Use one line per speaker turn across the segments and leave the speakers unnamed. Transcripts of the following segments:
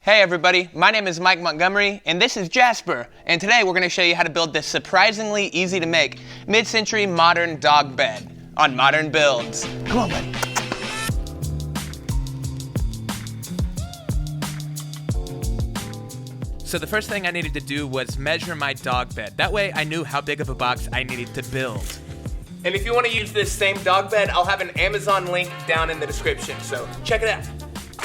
Hey everybody, my name is Mike Montgomery, and this is Jasper, and today we're going to show you how to build this surprisingly easy to make mid-century modern dog bed on Modern Builds. Come on, buddy.
So the first thing I needed to do was measure my dog bed. That way I knew how big of a box I needed to build.
And if you want to use this same dog bed, I'll have an Amazon link down in the description, so check it out.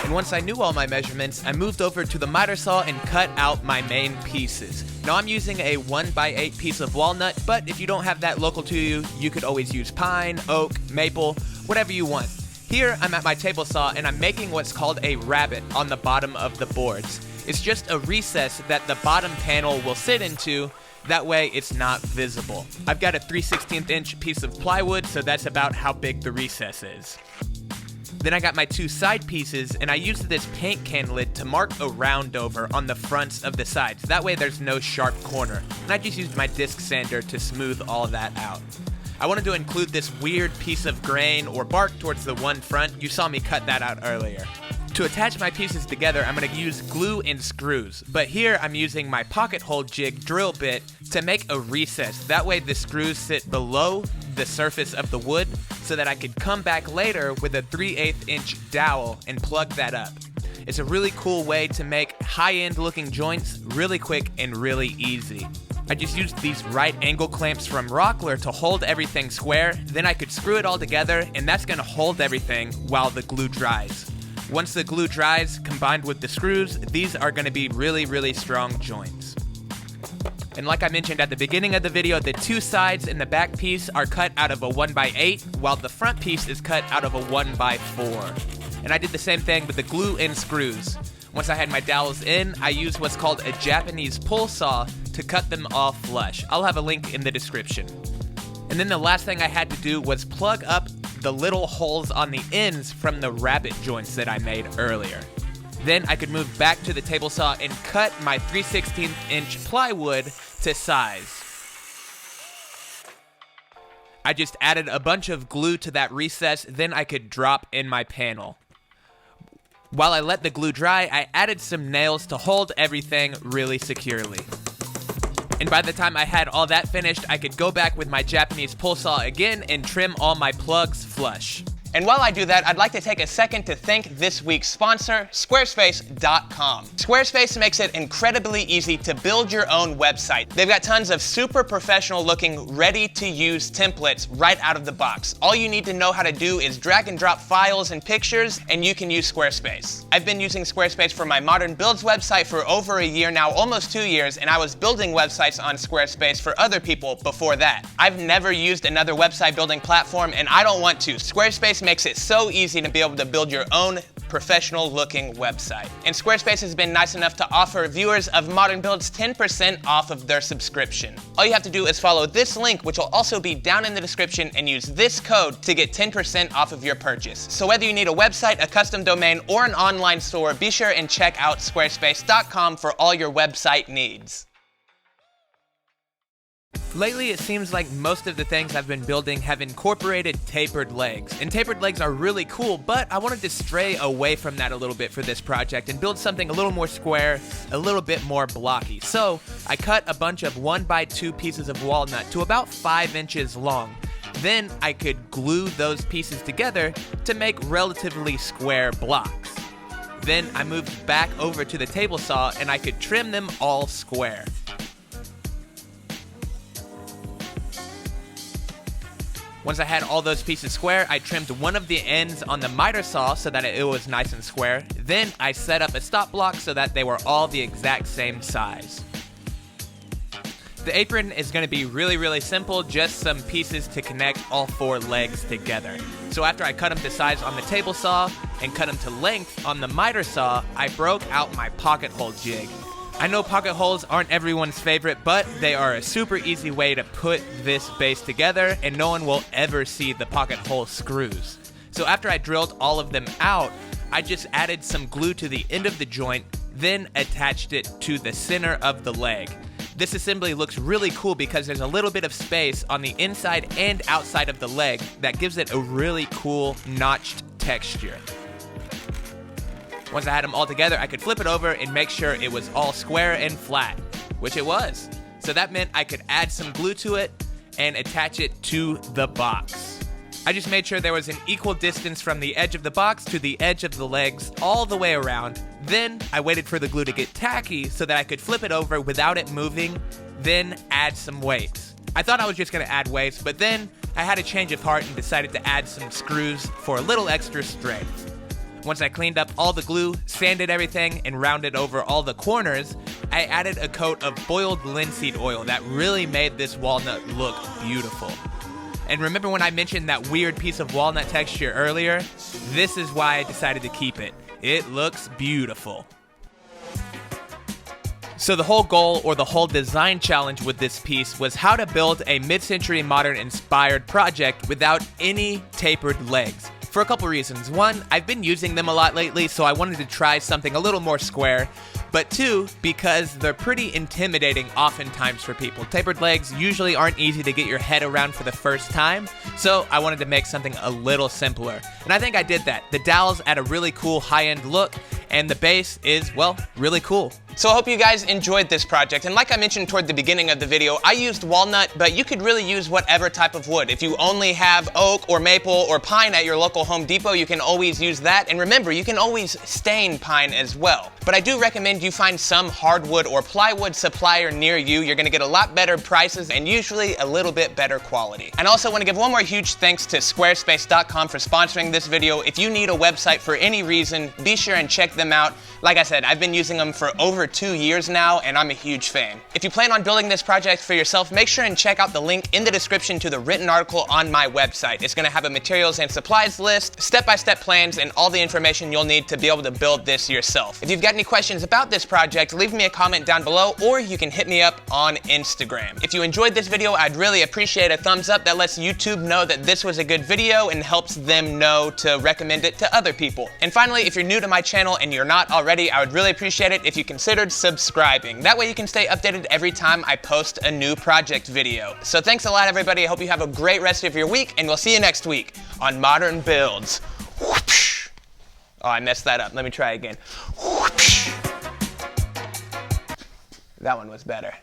And once I knew all my measurements, I moved over to the miter saw and cut out my main pieces. Now I'm using a 1x8 piece of walnut, but if you don't have that local to you, you could always use pine, oak, maple, whatever you want. Here I'm at my table saw and I'm making what's called a rabbet on the bottom of the boards. It's just a recess that the bottom panel will sit into, that way it's not visible. I've got a 3/16 inch piece of plywood, so that's about how big the recess is. Then I got my two side pieces, and I used this paint can lid to mark a round over on the fronts of the sides. That way there's no sharp corner. And I just used my disc sander to smooth all of that out. I wanted to include this weird piece of grain or bark towards the one front. You saw me cut that out earlier. To attach my pieces together, I'm going to use glue and screws. But here I'm using my pocket hole jig drill bit to make a recess. That way the screws sit below the surface of the wood so that I could come back later with a 3/8 inch dowel and plug that up. It's a really cool way to make high-end looking joints really quick and really easy. I just used these right angle clamps from Rockler to hold everything square, then I could screw it all together, and that's going to hold everything while the glue dries. Once the glue dries, combined with the screws, these are going to be really, really strong joints. And like I mentioned at the beginning of the video, the two sides and the back piece are cut out of a 1x8, while the front piece is cut out of a 1x4. And I did the same thing with the glue and screws. Once I had my dowels in, I used what's called a Japanese pull saw to cut them all flush. I'll have a link in the description. And then the last thing I had to do was plug up the little holes on the ends from the rabbet joints that I made earlier. Then I could move back to the table saw and cut my 3/16 inch plywood to size. I just added a bunch of glue to that recess, then I could drop in my panel. While I let the glue dry, I added some nails to hold everything really securely. And by the time I had all that finished, I could go back with my Japanese pull saw again and trim all my plugs flush.
And while I do that, I'd like to take a second to thank this week's sponsor, Squarespace.com. Squarespace makes it incredibly easy to build your own website. They've got tons of super professional looking, ready to use templates right out of the box. All you need to know how to do is drag and drop files and pictures, and you can use Squarespace. I've been using Squarespace for my Modern Builds website for over a year now, almost 2 years, and I was building websites on Squarespace for other people before that. I've never used another website building platform, and I don't want to. Squarespace makes it so easy to be able to build your own professional looking website. And Squarespace has been nice enough to offer viewers of Modern Builds 10% off of their subscription. All you have to do is follow this link, which will also be down in the description, and use this code to get 10% off of your purchase. So whether you need a website, a custom domain, or an online store, be sure and check out squarespace.com for all your website needs.
Lately, it seems like most of the things I've been building have incorporated tapered legs. And tapered legs are really cool, but I wanted to stray away from that a little bit for this project and build something a little more square, a little bit more blocky. So I cut a bunch of 1x2 pieces of walnut to about 5 inches long. Then I could glue those pieces together to make relatively square blocks. Then I moved back over to the table saw and I could trim them all square. Once I had all those pieces square, I trimmed one of the ends on the miter saw so that it was nice and square. Then I set up a stop block so that they were all the exact same size. The apron is going to be really, really simple, just some pieces to connect all 4 legs together. So after I cut them to size on the table saw and cut them to length on the miter saw, I broke out my pocket hole jig. I know pocket holes aren't everyone's favorite, but they are a super easy way to put this base together, and no one will ever see the pocket hole screws. So after I drilled all of them out, I just added some glue to the end of the joint, then attached it to the center of the leg. This assembly looks really cool because there's a little bit of space on the inside and outside of the leg that gives it a really cool notched texture. Once I had them all together, I could flip it over and make sure it was all square and flat, which it was. So that meant I could add some glue to it and attach it to the box. I just made sure there was an equal distance from the edge of the box to the edge of the legs all the way around. Then I waited for the glue to get tacky so that I could flip it over without it moving, then add some weights. I thought I was just going to add weights, but then I had a change of heart and decided to add some screws for a little extra strength. Once I cleaned up all the glue, sanded everything, and rounded over all the corners, I added a coat of boiled linseed oil that really made this walnut look beautiful. And remember when I mentioned that weird piece of walnut texture earlier? This is why I decided to keep it. It looks beautiful. So the whole goal or the whole design challenge with this piece was how to build a mid-century modern inspired project without any tapered legs. For a couple reasons. One, I've been using them a lot lately, so I wanted to try something a little more square. But two, because they're pretty intimidating oftentimes for people. Tapered legs usually aren't easy to get your head around for the first time, so I wanted to make something a little simpler. And I think I did that. The dowels add a really cool high-end look, and the base is, well, really cool.
So I hope you guys enjoyed this project, and like I mentioned toward the beginning of the video, I used walnut, but you could really use whatever type of wood. If you only have oak or maple or pine at your local Home Depot, you can always use that, and remember, you can always stain pine as well. But I do recommend you find some hardwood or plywood supplier near you. You're gonna get a lot better prices and usually a little bit better quality. And I also wanna give one more huge thanks to squarespace.com for sponsoring this video. If you need a website for any reason, be sure and check them out. Like I said, I've been using them for over 2 years now, and I'm a huge fan. If you plan on building this project for yourself, make sure and check out the link in the description to the written article on my website. It's gonna have a materials and supplies list, step-by-step plans, and all the information you'll need to be able to build this yourself. If you've got any questions about this project, leave me a comment down below, or you can hit me up on Instagram. If you enjoyed this video, I'd really appreciate a thumbs up. That lets YouTube know that this was a good video and helps them know to recommend it to other people. And finally, if you're new to my channel and you're not already, I would really appreciate it if you considered subscribing. That way you can stay updated every time I post a new project video. So thanks a lot, everybody. I hope you have a great rest of your week, and we'll see you next week on Modern Builds. Whoopsh. Oh, I messed that up. Let me try again. Whoopsh. That one was better.